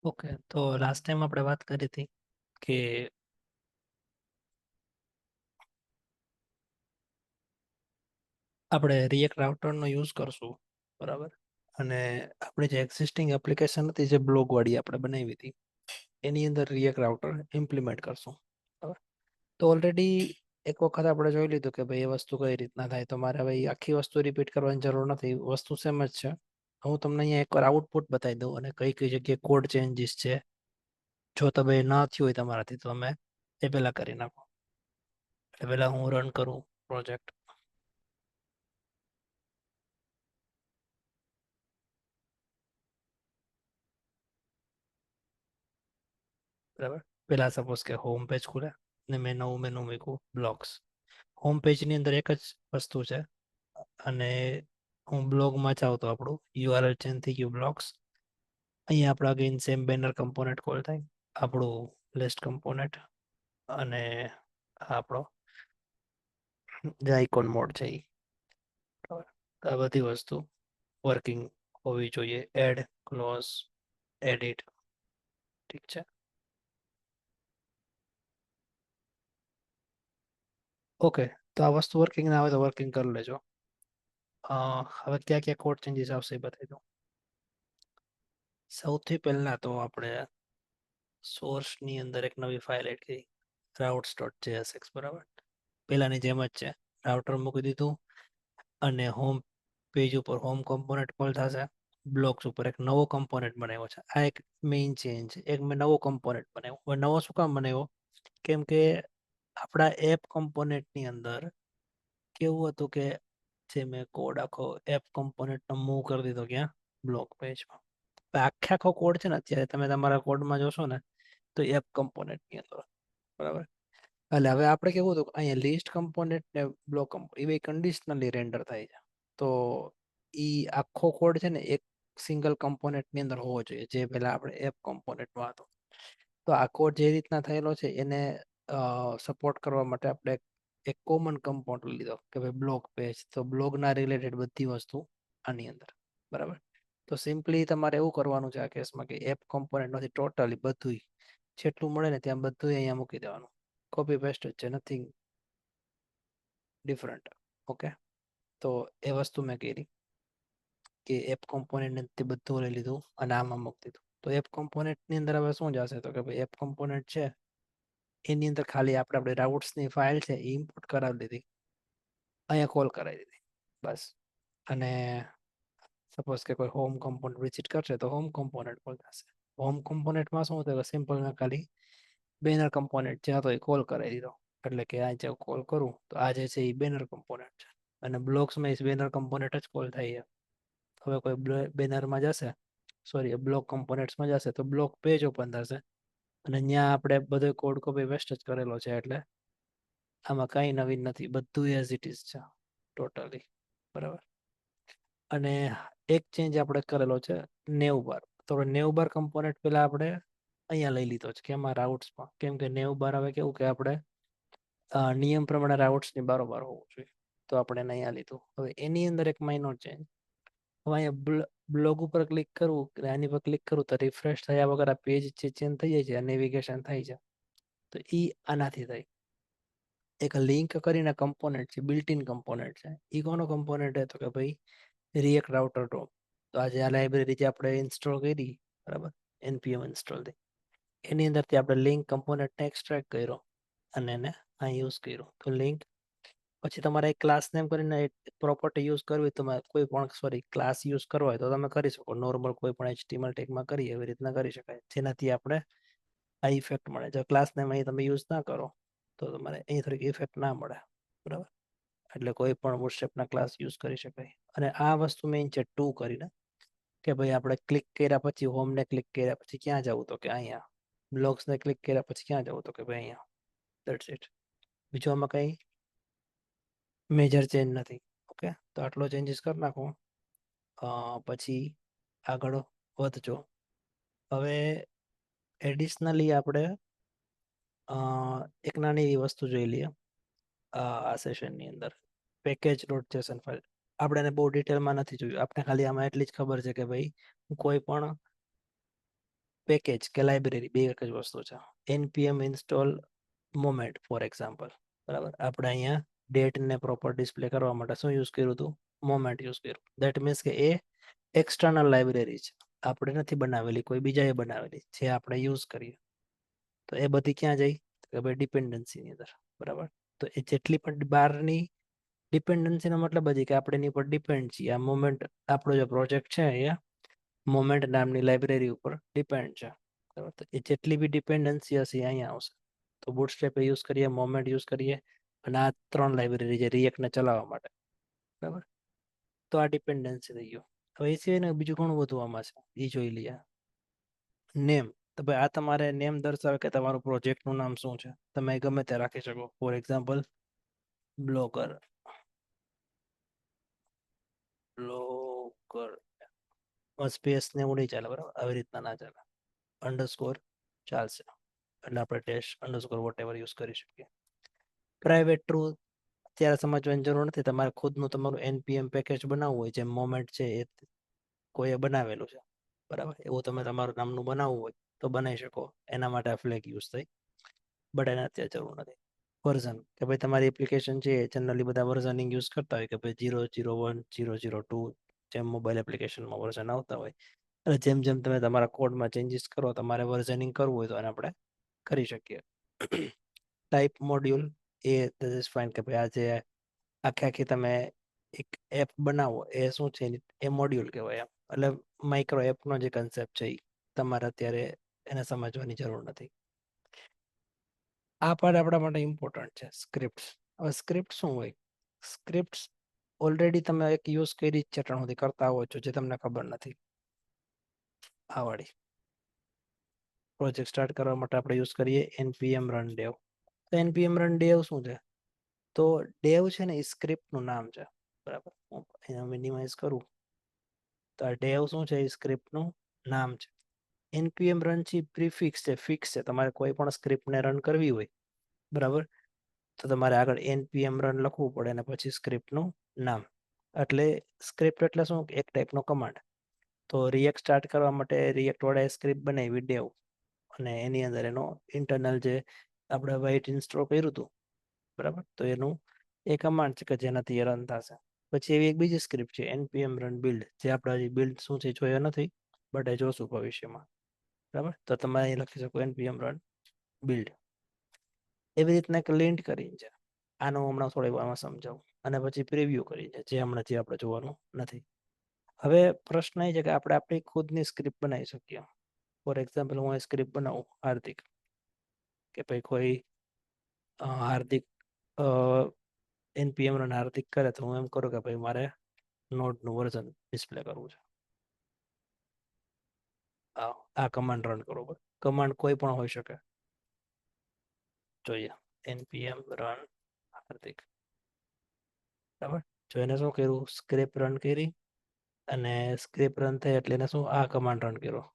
Okay, તો last time આપણે વાત કરી હતી કે આપણે રિએક્ટ રાઉટરનો યુઝ કરશું, બરાબર. અને આપણે જે એક્ઝિસ્ટિંગ એપ્લિકેશન હતી જે બ્લોગ વાળી આપણે બનાવી હતી એની અંદર રિએક્ટ રાઉટર ઇમ્પ્લિમેન્ટ કરશું, બરાબર. તો ઓલરેડી એક વખત આપણે જોઈ લીધું કે ભાઈ એ વસ્તુ કઈ રીતના થાય, તો મારે હવે ઈ આખી વસ્તુ રિપીટ કરવાની જરૂર નથી, વસ્તુ સેમ જ છે. હું તમને અહીંયા એકવાર આઉટપુટ બતાવી દઉં અને કઈ કઈ જગ્યાએ કોડ ચેન્જીસ છે. જો તમે ના થયું હોય તમારાથી તો તમે એ પહેલા કરી નાખો. એટલે પહેલા હું રન કરું પ્રોજેક્ટ, બરાબર. પહેલા સપોઝ કે હોમ પેજ ખુલે ને મેં નવું મેનુ મૂક્યું બ્લોગ્સ. હોમ પેજની અંદર એક જ વસ્તુ છે અને હું બ્લોગમાં જાઉં તો આપણું યુઆરએલ ચેન્જ થઈ ગયું બ્લોગ્સ. અહીંયા આપણા again same banner component call થાય, આપણું લિસ્ટ કમ્પોનેન્ટ અને આ આપણો જે આઇકોન મોડ છે એ, બરાબર. તો આ બધી વસ્તુ વર્કિંગ હોવી જોઈએ. એડ, ક્લોઝ, એડિટ, ઠીક છે. ઓકે, તો આ વસ્તુ વર્કિંગ ના આવે તો વર્કિંગ કરી લેજો. હવે ક્યાં ક્યાં કોડ ચેન્જીસ આવશે એ બતાવી દઉં. સૌથી પહેલા તો આપણે સોર્સની અંદર એક નવી ફાઇલ એડ કરી, routes.jsx, બરાબર. પહેલાની જેમ જ છે, રાઉટર મૂકી દીધું અને હોમ પેજ ઉપર હોમ કમ્પોનેન્ટ કોલ થશે. બ્લોક્સ ઉપર એક નવો કમ્પોનેન્ટ બનાવ્યો છે, આ એક મેઇન ચેન્જ છે. એક મેં નવો કમ્પોનેન્ટ બનાવ્યો. હવે નવો શું કામ બનાવ્યો? કેમ કે આપણા એપ કમ્પોનેન્ટની અંદર કેવું હતું કે જે મેં કોડ આખો એપ કમ્પોનેન્ટનો મૂવ કરી દીધો ક્યાં, બ્લોક પેજમાં. આખે આખો કોડ છે ને અત્યારે તમે તમારા કોડમાં જોશો ને તો એપ કમ્પોનેન્ટની અંદર, બરાબર. એટલે હવે આપણે કેવું હતું કે અહીંયા લિસ્ટ કમ્પોનેન્ટ ને બ્લોક એ બે કન્ડિશનલી રેન્ડર થાય છે. તો ઈ આખો કોડ છે ને એક સિંગલ કમ્પોનેન્ટની અંદર હોવો જોઈએ, જે પેલા આપણે એપ કમ્પોનેન્ટમાં હતો. તો આ કોડ જે રીતના થયેલો છે એને સપોર્ટ કરવા માટે આપણે એક કોમન કમ્પાઉન્ડ લીધો કે ભાઈ બ્લોગ પેજ, તો બ્લોગના રિલેટેડ બધી વસ્તુ આની અંદર, બરાબર. તો સિમ્પલી તમારે એવું કરવાનું છે આ કેસમાં કે એપ કોમ્પોનેન્ટ નથી, ટોટલી બધું જેટલું મળે ને ત્યાં બધું અહીંયા મૂકી દેવાનું. કોપી પેસ્ટ જ છે, નથિંગ ડિફરન્ટ. ઓકે, તો એ વસ્તુ મેં કરી કે એપ કોમ્પોનેન્ટ તે બધું લઈ લીધું અને આમાં મૂકી દીધું. તો એપ કોમ્પોનેન્ટની અંદર હવે શું જશે તો કે ભાઈ એપ કોમ્પોનેન્ટ છે એની અંદર ખાલી આપણે રાઉટ્સની ફાઇલ છે એ ઇમ્પોર્ટ કરાવી દીધી, અહીંયા કોલ કરાવી દીધી, બસ. અને સપોઝ કે કોઈ હોમ કમ્પોનન્ટ વિઝિટ કરશે તો હોમ કમ્પોનન્ટ કોલ થશે. હોમ કમ્પોનન્ટમાં શું થયું, સિમ્પલ મેં ખાલી બેનર કમ્પોનન્ટ છે તો એ કોલ કરાવી દીધો. એટલે કે આ જે કોલ કરું તો આ જે છે એ બેનર કમ્પોનન્ટ છે અને બ્લોક્સમાં એ બેનર કમ્પોનન્ટ જ કોલ થાય છે. હવે કોઈ બેનરમાં જશે, સોરી બ્લોક કમ્પોનન્ટ્સમાં જશે તો બ્લોક પેજ ઓપન થશે અને ત્યાં આપણે બધો કોડ કોપી પેસ્ટ જ કરેલો છે. એટલે આમાં કઈ નવીન નથી, બધું એઝ ઇટ ઇઝ છે ટોટલી, બરાબર. અને એક ચેન્જ આપણે કરેલો છે નેવ બાર. તો નેવ બાર કમ્પોનેન્ટ પેલા આપણે અહીંયા લઈ લીધો છે કે એમાં રાઉટ્સમાં, કેમ કે નેવ બાર હવે કેવું કે આપણે નિયમ પ્રમાણે રાઉટ્સની બારોબાર હોવું જોઈએ, તો આપણે એને અહીંયા લીધું. હવે એની અંદર એક માઇનોર ચેન્જ, હવે અહીંયા બ્લોગ ઉપર ક્લિક કરવું, આની પર ક્લિક કરું તો રિફ્રેશ થયા વગર આ પેજ જે ચેન્જ થઈ જાય છે, નેવિગેશન થાય છે. તો એ આનાથી થાય. એક લિંક કરીને કમ્પોનેન્ટ છે, બિલ્ટ ઇન કમ્પોનેન્ટ છે. એ કોનો કમ્પોનેન્ટ છે તો કે ભાઈ રિએક્ટ રાઉટર ડોમ. તો આજે આ લાઇબ્રેરી જે આપણે ઇન્સ્ટોલ કરી, બરાબર, npm ઇન્સ્ટોલ થઈ, એની અંદરથી આપણે લિંક કમ્પોનેન્ટને એક્સટ્રેક્ટ કર્યો અને એને આ યુઝ કર્યું. તો લિંક પછી તમારે એક ક્લાસ નેમ કરીને પ્રોપર્ટી યુઝ કરવી, તમે કોઈ પણ સોરી ક્લાસ યુઝ કરવો હોય તો તમે કરી શકો, નોર્મલ કોઈ પણ HTML ટેગમાં કરી એવી રીતના કરી શકાય, જેનાથી આપણે આ ઇફેક્ટ મળે. જો ક્લાસ નેમ અહીં તમે યુઝ ના કરો તો તમારે અહીં થોડીક ઇફેક્ટ ના મળે, બરાબર. એટલે કોઈ પણ બુટસ્ટ્રેપના ક્લાસ યુઝ કરી શકાય. અને આ વસ્તુ મેઇન છે ટુ કરીને કે ભાઈ આપણે ક્લિક કર્યા પછી હોમને ક્લિક કર્યા પછી ક્યાં જવું તો કે અહીંયા, બ્લોગ્સને ક્લિક કર્યા પછી ક્યાં જવું તો કે ભાઈ અહીંયા. That's it. બીજું આમાં કંઈ મેજર ચેન્જ નથી. ઓકે, તો આટલો ચેન્જીસ કરી નાખો. પછી આગળ વધજો. હવે એડિશનલી આપણે એક નાની એવી વસ્તુ જોઈ લઈએ આ સેશનની અંદર, પેકેજ ડોટ જેસન ફાઇલ. આપણે એને બહુ ડિટેલમાં નથી જોયું, આપણે ખાલી આમાં એટલી જ ખબર છે કે ભાઈ હું કોઈ પણ પેકેજ કે લાઇબ્રેરી બે એક જ વસ્તુ છે. npm install moment for example, બરાબર. આપણે અહીંયા ડેટ ને પ્રોપર ડિસ્પ્લે કરવા માટે શું યુઝ કર્યું હતું? મોમેન્ટ યુઝ કર્યું. દેટ મીન્સ કે એ એક્સટર્નલ લાઇબ્રેરી છે, આપણે નથી બનાવેલી, કોઈ બીજાએ બનાવેલી, જે આપણે યુઝ કરીએ. તો એ બધી ક્યાં જાય? કે ભાઈ ડિપેન્ડન્સીની અંદર, બરાબર. તો એ જેટલી પણ બહારની ડિપેન્ડન્સીનો મતલબ જ કે આપણે એની પર ડિપેન્ડ છીએ. આ મોમેન્ટ આપણો જે પ્રોજેક્ટ છે એ મોમેન્ટ નામની લાઇબ્રેરી ઉપર ડિપેન્ડ છે, બરાબર. તો એ જેટલી બી ડિપેન્ડન્સી હશે એ અહીંયા આવશે. તો બુટસ્ટ્રેપ યુઝ કરીએ, મોમેન્ટ યુઝ કરીએ, અને આ ત્રણ લાઇબ્રેરી જે રિએક્ટને ચલાવવા માટે, બરાબર. તો આ ડિપેન્ડન્સી થઈ ગયો. હવે એ સિવાય ને બીજું ઘણું બધું આમાં છે, એ જોઈ લઈએ. નેમ, તો ભાઈ આ તમારે નેમ દર્શાવે કે તમારું પ્રોજેક્ટનું નામ શું છે. તમે ગમે તે રાખી શકો. For example blogger, blogger space ને એવું નહીં ચાલે, બરાબર. આવી રીતના ના ચાલે. અંડરસ્કોર ચાલશે, એટલે આપણે ટેસ્ટ અંડરસ્કોર વોટ એવર યુઝ કરી શકીએ. પ્રાઇવેટ ટ્રુ અત્યારે સમજવાની જરૂર નથી. તમારે ખુદનું તમારું npm પેકેજ બનાવવું હોય, જેમ મોમેન્ટ છે એ કોઈએ બનાવેલું છે, બરાબર. એવું તમે તમારું નામનું બનાવવું હોય તો બનાવી શકો. એના માટે આ ફ્લેગ યુઝ થઈ, બટ એને અત્યારે જરૂર નથી. વર્ઝન, કે ભાઈ તમારી એપ્લિકેશન છે જનરલી બધા વર્ઝનિંગ યુઝ કરતા હોય, કે ભાઈ 0.0.1 0.0.2 જેમ મોબાઈલ એપ્લિકેશનમાં વર્ઝન આવતા હોય. અને જેમ જેમ તમે તમારા કોડમાં ચેન્જીસ કરો, તમારે વર્ઝનિંગ કરવું હોય તો એને આપણે કરી શકીએ. Type module A is fine, કે ભાઈ આ જે આખે આખી તમે એક એપ બનાવો એ શું છે, એ મોડ્યુલ કહેવાય. એમ એટલે માઇક્રો એપનો જે કન્સેપ્ટ છે એ તમારે અત્યારે એને સમજવાની જરૂર નથી. આ પાર્ટ આપણા માટે ઇમ્પોર્ટન્ટ છે, સ્ક્રિપ્ટ. હવે સ્ક્રિપ્ટ શું હોય? સ્ક્રિપ્ટ ઓલરેડી તમે એક યુઝ કરી જ છે, ત્રણ સુધી કરતા આવો છો, જે તમને ખબર નથી. આ વાળી પ્રોજેક્ટ સ્ટાર્ટ કરવા માટે આપણે યુઝ કરીએ npm run dev. તો npm run dev શું છે? તો dev છે ને એ સ્ક્રિપ્ટનું નામ છે, બરાબર. હું અહીંયા મિનિમાઇઝ કરું તો આ dev શું છે? એ સ્ક્રિપ્ટનું નામ છે. npm રન છે પ્રીફિક્સ છે, ફિક્સ છે. તમારે કોઈ પણ સ્ક્રિપ્ટને રન કરવી હોય, બરાબર, તો તમારે આગળ npm રન લખવું પડે અને પછી સ્ક્રિપ્ટનું નામ. એટલે સ્ક્રિપ્ટ એટલે શું? એક ટાઈપનો કમાન્ડ. તો રિએક્ટ સ્ટાર્ટ કરવા માટે રિએક્ટ વડે સ્ક્રિપ્ટ બનાવી ડેવ, અને એની અંદર એનો ઇન્ટરનલ જે આપણે વાઇટ ઇન્સ્ટોલ કર્યું હતું, બરાબર, તો એનું એ કમાન્ડ છે કે જેનાથી એ રન થશે. પછી એવી એક બીજી સ્ક્રિપ્ટ છે npm રન બિલ્ડ, જે આપણે હજી બિલ્ડ શું છે જોયો નથી, બટ એ જોશું ભવિષ્યમાં, બરાબર. તો તમે અહીં લખી શકો npm રન બિલ્ડ. એવી રીતના એક લિંટ કરીને છે, આનો હમણાં થોડી વારમાં સમજાવું. અને પછી પ્રિવ્યુ કરી છે, જે હમણાં આપણે જોવાનું નથી. હવે પ્રશ્ન એ છે કે આપણે આપણી ખુદની સ્ક્રિપ્ટ બનાવી શકીએ. ફોર એક્ઝામ્પલ હું સ્ક્રિપ્ટ બનાવું હાર્દિક, કે ભાઈ કોઈ હાર્દિક npm રન હાર્દિક કરે, તો હું એમ કરું કે ભાઈ મારે નોટનું વર્ઝન ડિસ્પ્લે કરવું છે. આ કમાન્ડ રન કરો. કમાન્ડ કોઈ પણ હોઈ શકે. જોઈએ npm રન હાર્દિક, બરાબર. જો એને શું કર્યું? સ્ક્રિપ્ટ રન કરી, અને સ્ક્રિપ્ટ રન થઈ એટલે એને શું આ કમાન્ડ રન કર્યો,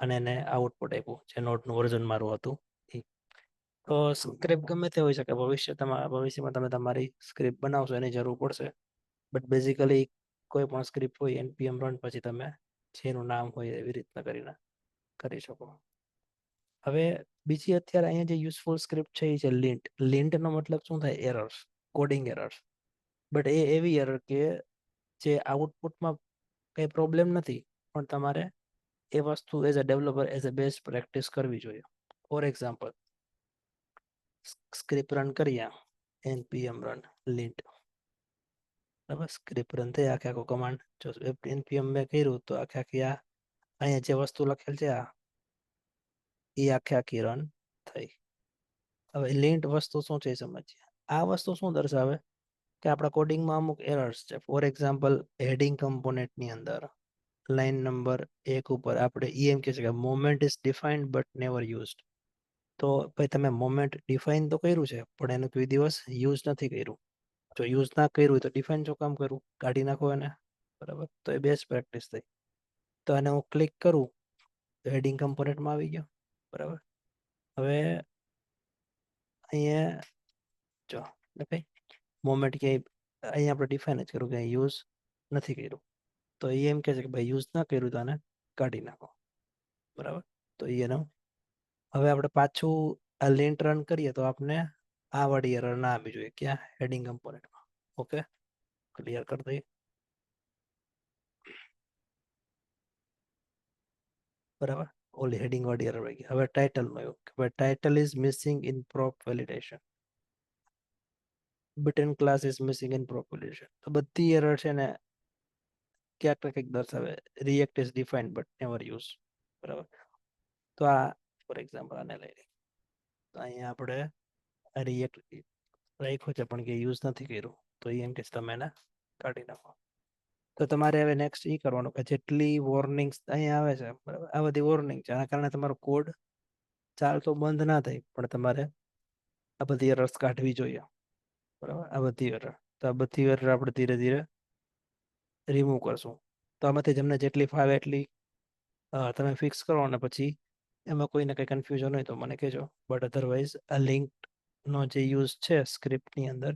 અને એને આઉટપુટ આપ્યું, જે નોટનું વર્ઝન મારું હતું એ. તો સ્ક્રિપ્ટ ગમે તે હોઈ શકે. ભવિષ્યમાં તમે તમારી સ્ક્રિપ્ટ બનાવશો એની જરૂર પડશે, બટ બેઝિકલી કોઈ પણ સ્ક્રિપ્ટ હોય npm રન પછી તમે જેનું નામ હોય એવી રીતના કરીને કરી શકો. હવે બીજી અત્યારે અહીંયા જે યુઝફુલ સ્ક્રિપ્ટ છે એ છે લિન્ટ. લિન્ટનો મતલબ શું થાય? Errors, coding errors. બટ એ એવી એરર કે જે આઉટપુટમાં કંઈ પ્રોબ્લેમ નથી, પણ તમારે એ વસ્તુ as a developer as a best practice કરવી જોઈએ. ફોર એક્ઝામ્પલ સ્ક્રિપ્ટ રન કરીએ npm રન લિન્ટ, બરાબર. સ્ક્રિપ્ટ રન થઈ આખે આખો કમાન્ડ જો npm મેં કર્યું તો આખે આખી આ અહીંયા જે વસ્તુ લખેલ છે એ આખે આખી રન થઈ. હવે લિન્ટ વસ્તુ શું છે સમજીએ. આ વસ્તુ શું દર્શાવે કે આપણા કોડિંગમાં અમુક એરર્સ છે. ફોર એક્ઝામ્પલ હેડિંગ કમ્પોનેન્ટની અંદર લાઈન નંબર 1 ઉપર આપણે એમ કહે છે કે moment is defined but never used. તો ભાઈ તમે મોમેન્ટ ડિફાઇન તો કર્યું છે, પણ એનું કોઈ દિવસ યુઝ નથી કર્યું. જો યુઝ ના કર્યું હોય તો ડિફાઇન શું કામ કરવું? કાઢી નાખો એને, બરાબર. તો એ બેસ્ટ પ્રેક્ટિસ થઈ. તો એને હું ક્લિક કરું તો હેડિંગ કમ્પોનેન્ટમાં આવી ગયો, બરાબર. હવે અહીંયા જો ભાઈ મોમેન્ટ ક્યાંય અહીંયા આપણે ડિફાઇન જ કર્યું, કે યુઝ નથી કર્યું. તો એ એમ કહે છે કે ભાઈ યુઝ ના કર્યું તો આને કાઢી નાખો. બરાબર. તો એનો હવે આપણે પાછું આ લિન્ટ રન કરીએ તો આપણે આ વાળી એરર ના આવી જોઈએ ક્યાં હેડિંગ કમ્પોનેન્ટમાં. ઓકે, ક્લિયર કરી દઈએ. બરાબર, ઓલી હેડિંગ વાળી એરર આવી ગઈ. હવે ટાઇટલમાં એવું કે ભાઈ title is missing in prop validation, button class is missing in prop validation. તો બધી એરર છે ને ક્યાંક ને કંઈક દર્શાવે react is defined but never use. બરાબર. તો આ ફોર એક્ઝામ્પલ આને લઈ લઈએ. તો અહીંયા આપણે રિએક્ટ રાખ્યું છે પણ કે યુઝ નથી કર્યું, તો એ એમ કે તમે એને કાઢી નાખો. તો તમારે હવે નેક્સ્ટ એ કરવાનું કે જેટલી વોર્નિંગ્સ અહીંયા આવે છે બરાબર, આ બધી વોર્નિંગ છે, આના કારણે તમારો કોડ ચાલતો બંધ ના થાય, પણ તમારે આ બધી એરર્સ કાઢવી જોઈએ. બરાબર, આ બધી એરર, તો આ બધી એરર આપણે ધીરે ધીરે રિમૂવ કરશું. તો આમાંથી તમને જેટલી ફાવે એટલી તમે ફિક્સ કરો, અને પછી એમાં કોઈને કંઈ કન્ફ્યુઝન હોય તો મને કહેજો. બટ અધરવાઇઝ આ લિંક નો જે યુઝ છે સ્ક્રિપ્ટની અંદર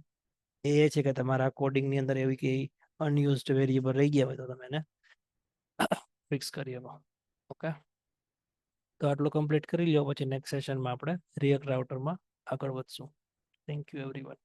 એ છે કે તમારા કોડિંગની અંદર એવી કે અનયુઝડ વેરિયેબલ રહી ગયા હોય તો તમે એને ફિક્સ કરી શકો. ઓકે, તો આટલું કમ્પ્લીટ કરી લો, પછી નેક્સ્ટ સેશનમાં આપણે રિએક્ટ રાઉટરમાં આગળ વધશું. Thank you everyone.